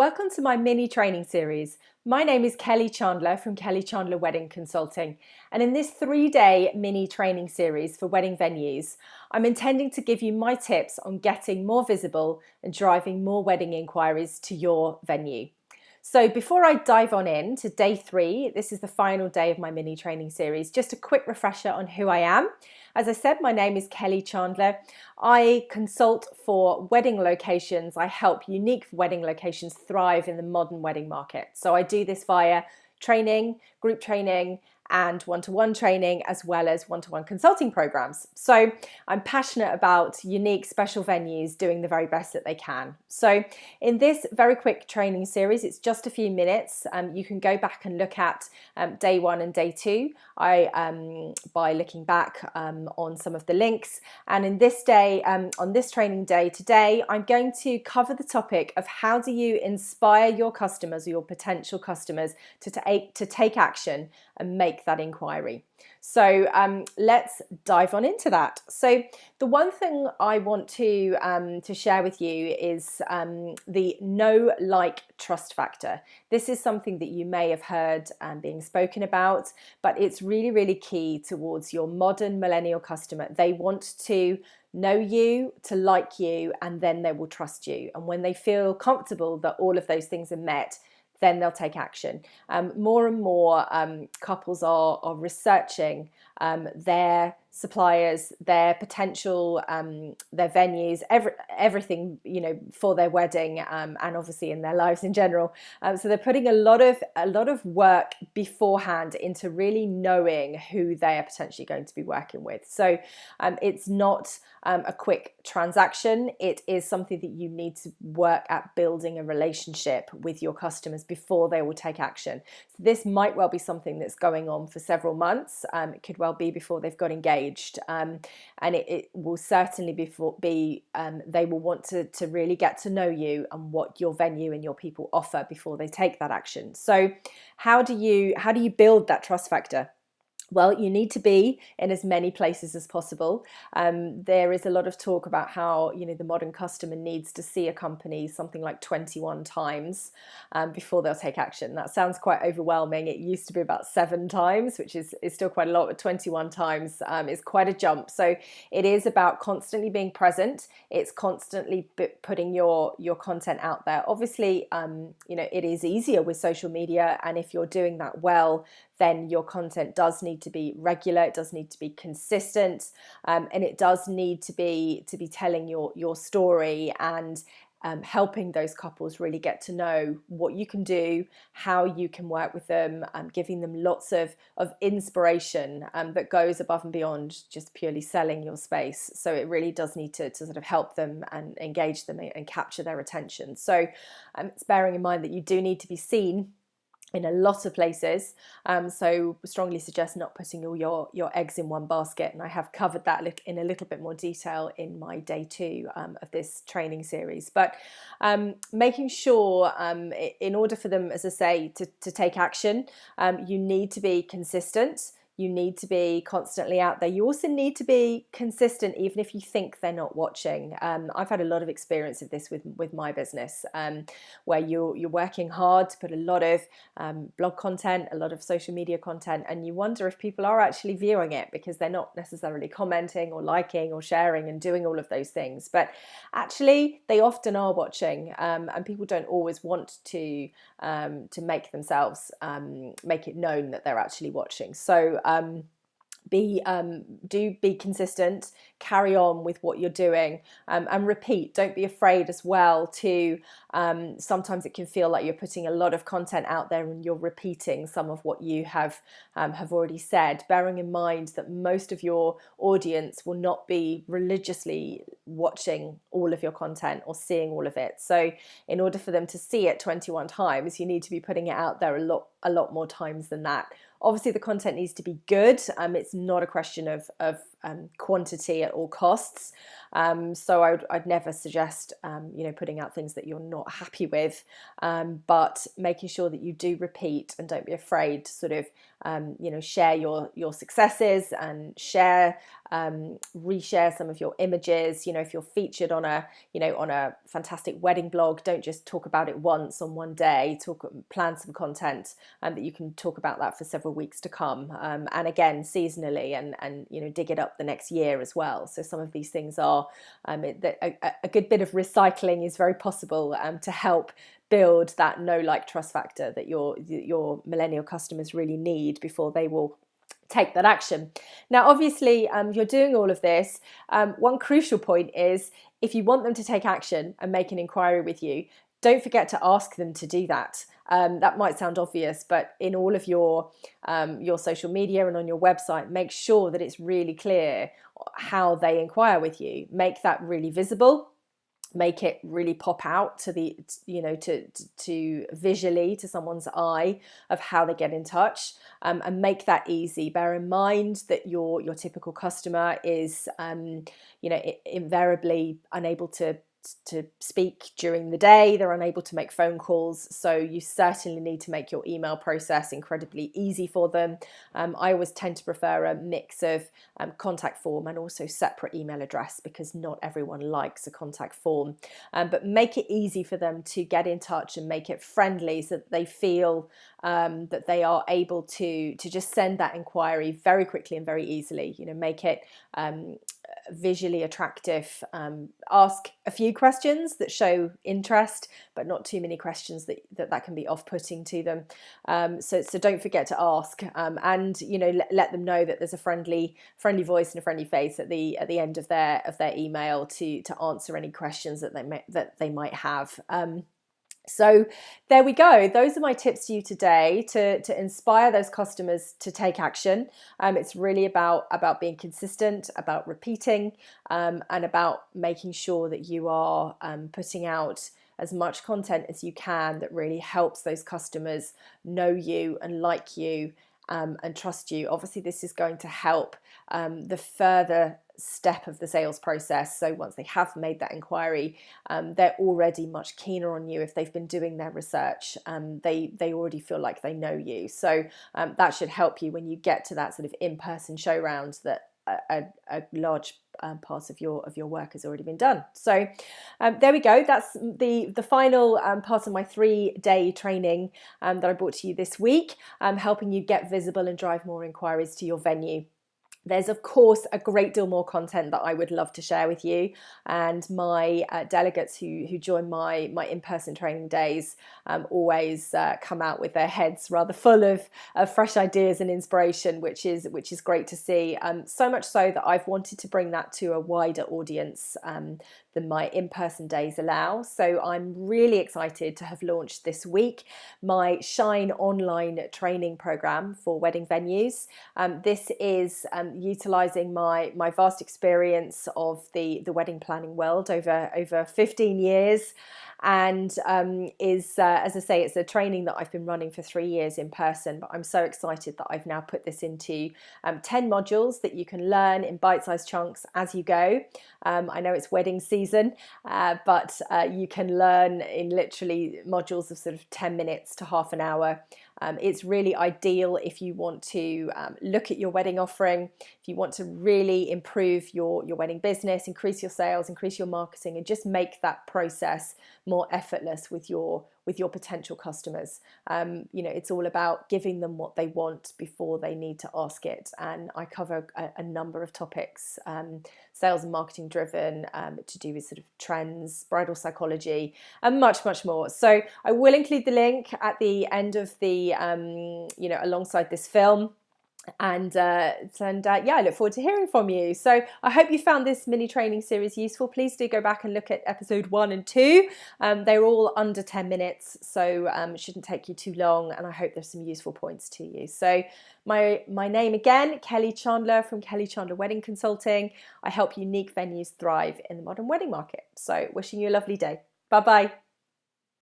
Welcome to my mini training series. My name is Kelly Chandler from Kelly Chandler Wedding Consulting, and in this 3-day mini training series for wedding venues, I'm intending to give you my tips on getting more visible and driving more wedding inquiries to your venue. So before I dive on in to day 3, this is the final day of my mini training series, just a quick refresher on who I am. As I said, my name is Kelly Chandler. I consult for wedding locations. I help unique wedding locations thrive in the modern wedding market. So I do this via training, group training, and one-to-one training, as well as one-to-one consulting programs. So I'm passionate about unique special venues doing the very best that they can. So in this very quick training series, it's just a few minutes. You can go back and look at day 1 and day 2 by looking back on some of the links. And in this day, on this training day today, I'm going to cover the topic of how do you inspire your customers or your potential customers to take action and make that inquiry. So let's dive on into that. So the one thing I want to share with you is the know, like, trust factor. This is something that you may have heard being spoken about, but it's really, really key towards your modern millennial customer. They want to know you, to like you, and then they will trust you. And when they feel comfortable that all of those things are met, then they'll take action. More and more couples are researching their suppliers, their potential, their venues, everything, for their wedding and obviously in their lives in general. So they're putting a lot of work beforehand into really knowing who they are potentially going to be working with. So it's not a quick transaction. It is something that you need to work at building a relationship with your customers before they will take action. So this might well be something that's going on for several months. It could well be before they've got engaged, and it will certainly be they will want to really get to know you and what your venue and your people offer before they take that action. So how do you build that trust factor? Well, you need to be in as many places as possible. There is a lot of talk about how the modern customer needs to see a company something like 21 times before they'll take action. That sounds quite overwhelming. It used to be about 7 times, which is still quite a lot, but 21 times is quite a jump. So it is about constantly being present. It's constantly putting your content out there. Obviously, it is easier with social media, and if you're doing that well, then your content does need to be regular, it does need to be consistent, and it does need to be telling your story and helping those couples really get to know what you can do, how you can work with them, giving them lots of inspiration that goes above and beyond just purely selling your space. So it really does need to sort of help them and engage them and capture their attention. So it's bearing in mind that you do need to be seen in a lot of places, so strongly suggest not putting all your eggs in one basket, and I have covered that in a little bit more detail in my day 2 of this training series. But making sure, in order for them, as I say, to take action, you need to be consistent. You need to be constantly out there. You also need to be consistent, even if you think they're not watching. I've had a lot of experience of this with my business, where you're working hard to put a lot of blog content, a lot of social media content, and you wonder if people are actually viewing it because they're not necessarily commenting or liking or sharing and doing all of those things. But actually, they often are watching, and people don't always want to make themselves make it known that they're actually watching. So do be consistent, carry on with what you're doing, and repeat. Don't be afraid as well to sometimes it can feel like you're putting a lot of content out there and you're repeating some of what you have already said, bearing in mind that most of your audience will not be religiously watching all of your content or seeing all of it. So in order for them to see it 21 times, you need to be putting it out there a lot more times than that. Obviously, the content needs to be good. It's not a question of quantity at all costs. So I'd never suggest, putting out things that you're not happy with, but making sure that you do repeat and don't be afraid to sort of, share your successes and reshare some of your images. If you're featured on a fantastic wedding blog, don't just talk about it once on one day. Plan some content that you can talk about that for several weeks to come, and again seasonally, and dig it up the next year as well. So some of these things are a good bit of recycling is very possible, to help build that know, like, trust factor that your millennial customers really need before they will take that action. Now, obviously, you're doing all of this. One crucial point is, if you want them to take action and make an inquiry with you, don't forget to ask them to do that. That might sound obvious, but in all of your social media and on your website, make sure that it's really clear how they inquire with you. Make that really visible. Make it really pop out to the, to visually to someone's eye of how they get in touch, and make that easy. Bear in mind that your typical customer is, invariably unable to speak during the day. They're unable to make phone calls, so you certainly need to make your email process incredibly easy for them. I always tend to prefer a mix of contact form and also separate email address, because not everyone likes a contact form, but make it easy for them to get in touch and make it friendly, so that they feel that they are able to just send that inquiry very quickly and very easily. Make it visually attractive. Ask a few questions that show interest, but not too many questions that can be off-putting to them. So don't forget to ask, and let them know that there's a friendly voice and a friendly face at the end of their email to answer any questions that they might have. So there we go. Those are my tips to you today to inspire those customers to take action. It's really about being consistent, about repeating, and about making sure that you are putting out as much content as you can that really helps those customers know you and like you, and trust you. Obviously, this is going to help the further step of the sales process. So once they have made that inquiry, they're already much keener on you if they've been doing their research. They already feel like they know you. So that should help you when you get to that sort of in-person show round, that a large part of your work has already been done. So there we go. That's the final part of my 3-day training that I brought to you this week, helping you get visible and drive more inquiries to your venue. There's, of course, a great deal more content that I would love to share with you, and my delegates who join my in-person training days always come out with their heads rather full of fresh ideas and inspiration, which is great to see. So much so that I've wanted to bring that to a wider audience than my in-person days allow. So I'm really excited to have launched this week my Shine online training program for wedding venues. This is utilising my vast experience of the wedding planning world over 15 years, and is, as I say, it's a training that I've been running for 3 years in person, but I'm so excited that I've now put this into 10 modules that you can learn in bite-sized chunks as you go. I know it's wedding season, but you can learn in literally modules of sort of 10 minutes to half an hour. It's really ideal if you want to look at your wedding offering, if you want to really improve your wedding business, increase your sales, increase your marketing, and just make that process more effortless with your potential customers. It's all about giving them what they want before they need to ask it. And I cover a number of topics, sales and marketing driven, to do with sort of trends, bridal psychology, and much, much more. So I will include the link at the end of the, alongside this film. And yeah, I look forward to hearing from you. So I hope you found this mini training series useful. Please do go back and look at episode 1 and 2. They're all under 10 minutes, so it shouldn't take you too long. And I hope there's some useful points to you. So my name again, Kelly Chandler from Kelly Chandler Wedding Consulting. I help unique venues thrive in the modern wedding market. So wishing you a lovely day. Bye-bye.